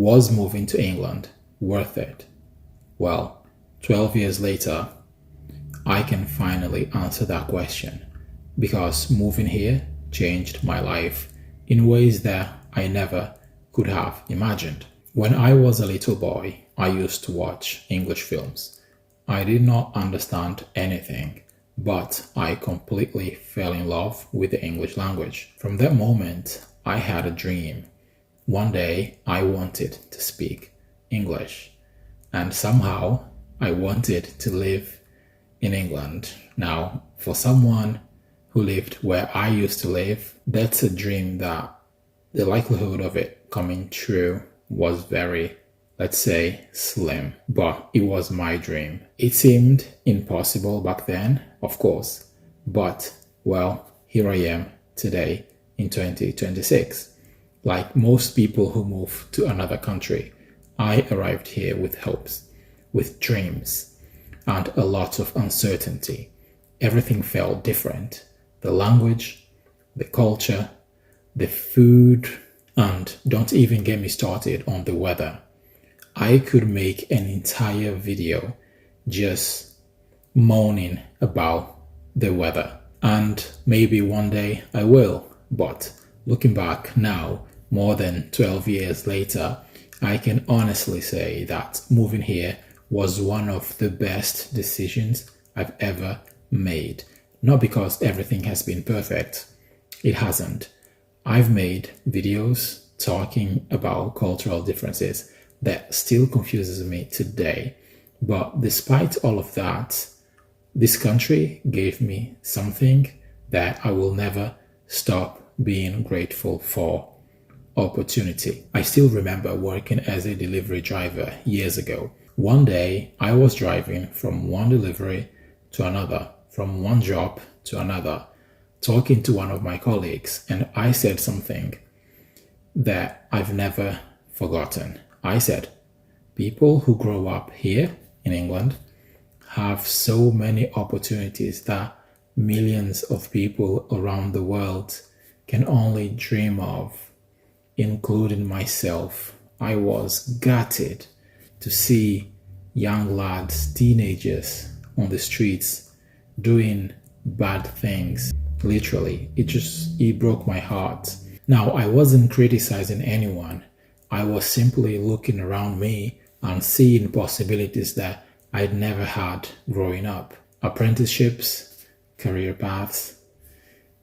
Was moving to England worth it? Well, 12 years later, I can finally answer that question because moving here changed my life in ways that I never could have imagined. When I was a little boy, I used to watch English films. I did not understand anything, but I completely fell in love with the English language. From that moment, I had a dream. One day, I wanted to speak English, and somehow I wanted to live in England. Now, for someone who lived where I used to live, that's a dream that the likelihood of it coming true was very, let's say, slim, but it was my dream. It seemed impossible back then, of course, but well, here I am today in 2026. Like most people who move to another country, I arrived here with hopes, with dreams, and a lot of uncertainty. Everything felt different. The language, the culture, the food, and don't even get me started on the weather. I could make an entire video just moaning about the weather. And maybe one day I will, but looking back now, more than 12 years later, I can honestly say that moving here was one of the best decisions I've ever made. Not because everything has been perfect. It hasn't. I've made videos talking about cultural differences that still confuses me today. But despite all of that, this country gave me something that I will never stop being grateful for: opportunity. I still remember working as a delivery driver years ago. One day, I was driving from one delivery to another, from one job to another, talking to one of my colleagues, and I said something that I've never forgotten. I said, people who grow up here in England have so many opportunities that millions of people around the world can only dream of, including myself. I was gutted to see young lads, teenagers on the streets doing bad things. Literally, it broke my heart. Now, I wasn't criticizing anyone. I was simply looking around me and seeing possibilities that I'd never had growing up. Apprenticeships, career paths,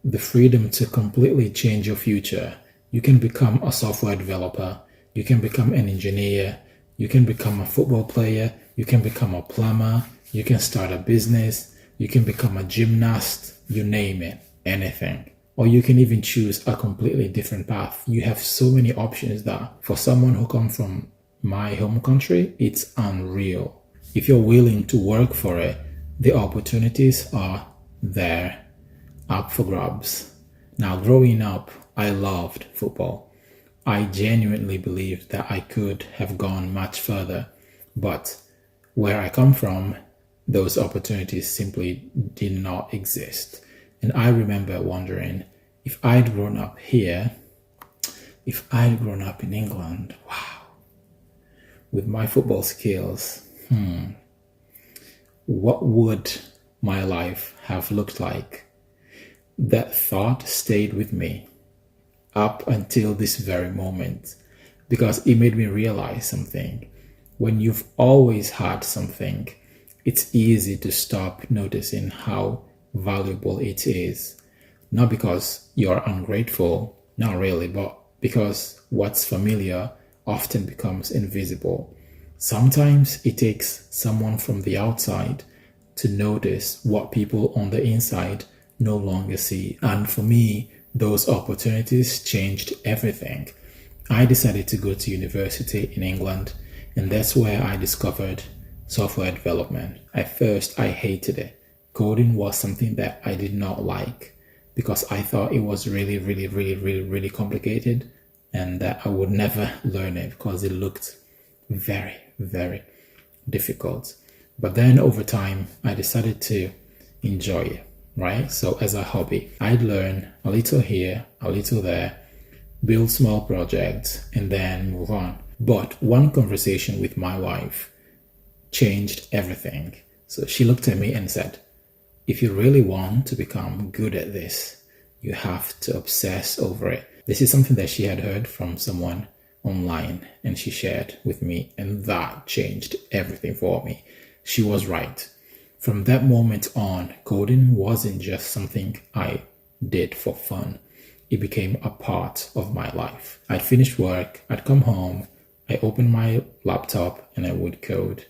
the freedom to completely change your future. You can become a software developer, you can become an engineer, you can become a football player, you can become a plumber, you can start a business, you can become a gymnast, you name it, anything. Or you can even choose a completely different path. You have so many options that for someone who comes from my home country, it's unreal. If you're willing to work for it, the opportunities are there, up for grabs. Now, growing up, I loved football. I genuinely believed that I could have gone much further, but where I come from, those opportunities simply did not exist. And I remember wondering, if I'd grown up here, if I'd grown up in England, wow, with my football skills, what would my life have looked like? That thought stayed with me up until this very moment, because it made me realize something. When you've always had something, it's easy to stop noticing how valuable it is. Not because you're ungrateful, not really, but because what's familiar often becomes invisible. Sometimes it takes someone from the outside to notice what people on the inside no longer see. And for me, those opportunities changed everything. I decided to go to university in England, and that's where I discovered software development. At first, I hated it. Coding was something that I did not like because I thought it was really complicated and that I would never learn it because it looked very difficult. But then over time, I decided to enjoy it, right? So as a hobby, I'd learn a little here, a little there, build small projects, and then move on. But one conversation with my wife changed everything. So she looked at me and said, if you really want to become good at this, you have to obsess over it. This is something that she had heard from someone online and she shared with me, and that changed everything for me. She was right. From that moment on, coding wasn't just something I did for fun. It became a part of my life. I'd finish work, I'd come home, I opened my laptop and I would code,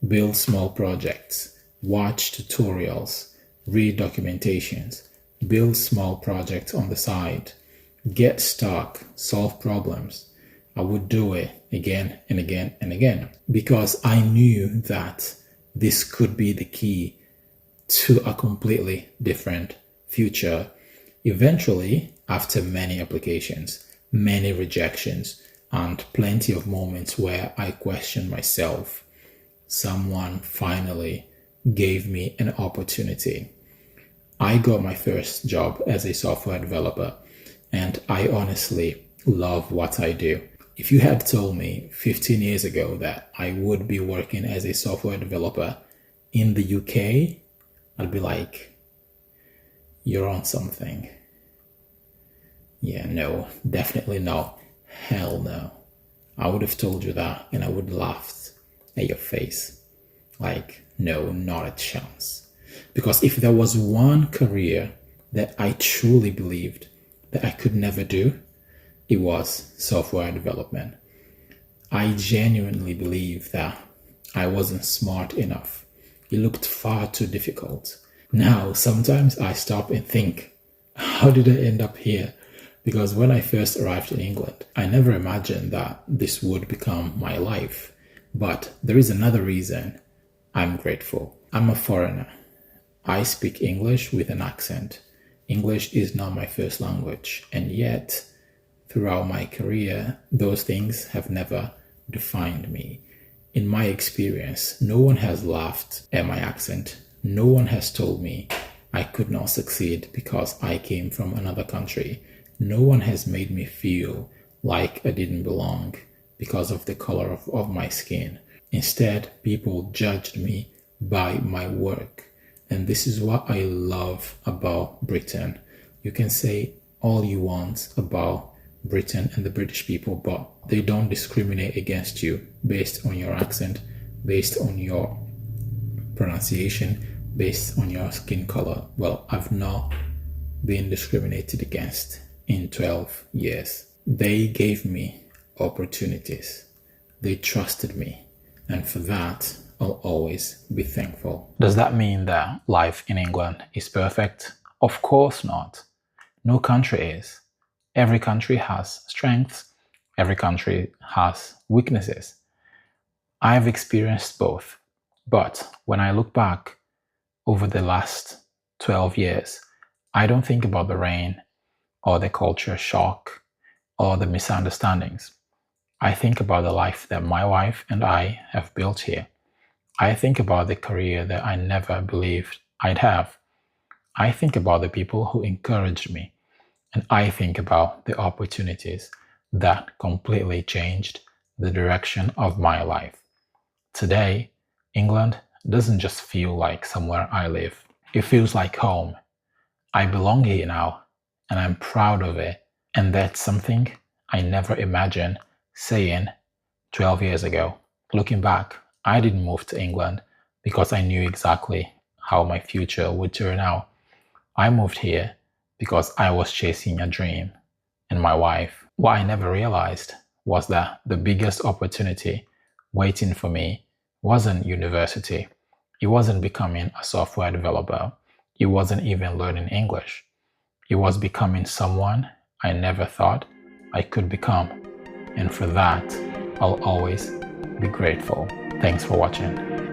build small projects, watch tutorials, read documentations, build small projects on the side, get stuck, solve problems. I would do it again and again and again because I knew that this could be the key to a completely different future. Eventually, after many applications, many rejections, and plenty of moments where I questioned myself, someone finally gave me an opportunity. I got my first job as a software developer, and I honestly love what I do. If you had told me 15 years ago that I would be working as a software developer in the UK, I'd be like, you're on something. Yeah, no, definitely no. Hell no. I would have told you that and I would have laughed at your face. Like, no, not a chance. Because if there was one career that I truly believed that I could never do, it was software development. I genuinely believe that I wasn't smart enough. It looked far too difficult. Now, sometimes I stop and think, how did I end up here? Because when I first arrived in England, I never imagined that this would become my life. But there is another reason I'm grateful. I'm a foreigner. I speak English with an accent. English is not my first language, and yet, throughout my career, those things have never defined me. In my experience, no one has laughed at my accent. No one has told me I could not succeed because I came from another country. No one has made me feel like I didn't belong because of the color of my skin. Instead, people judged me by my work. And this is what I love about Britain. You can say all you want about Britain and the British people, but they don't discriminate against you based on your accent, based on your pronunciation, based on your skin color. Well, I've not been discriminated against in 12 years. They gave me opportunities. They trusted me. And for that, I'll always be thankful. Does that mean that life in England is perfect? Of course not. No country is. Every country has strengths. Every country has weaknesses. I've experienced both. But when I look back over the last 12 years, I don't think about the rain or the culture shock or the misunderstandings. I think about the life that my wife and I have built here. I think about the career that I never believed I'd have. I think about the people who encouraged me. And I think about the opportunities that completely changed the direction of my life. Today, England doesn't just feel like somewhere I live. It feels like home. I belong here now, and I'm proud of it. And that's something I never imagined saying 12 years ago. Looking back, I didn't move to England because I knew exactly how my future would turn out. I moved here because I was chasing a dream. And my wife, what I never realized was that the biggest opportunity waiting for me wasn't university. It wasn't becoming a software developer. It wasn't even learning English. It was becoming someone I never thought I could become. And for that, I'll always be grateful. Thanks for watching.